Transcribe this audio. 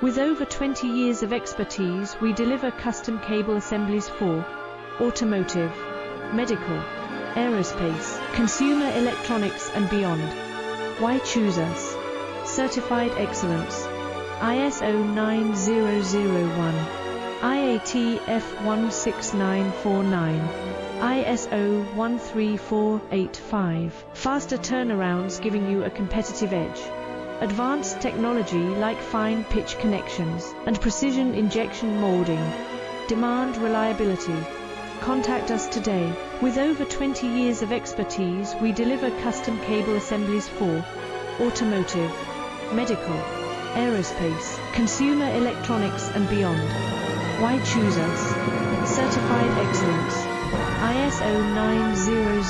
With over 20 years of expertise, we deliver custom cable assemblies for automotive, medical, aerospace, consumer electronics and beyond. Why choose us? Certified excellence. ISO 9001, IATF 16949, ISO 13485. Faster turnarounds giving you a competitive edge. Advanced technology like fine pitch connections and precision injection molding. Demand reliability. Contact us today. With over 20 years of expertise, we deliver custom cable assemblies for automotive, medical, aerospace, consumer electronics and beyond. Why choose us? Certified excellence. ISO 900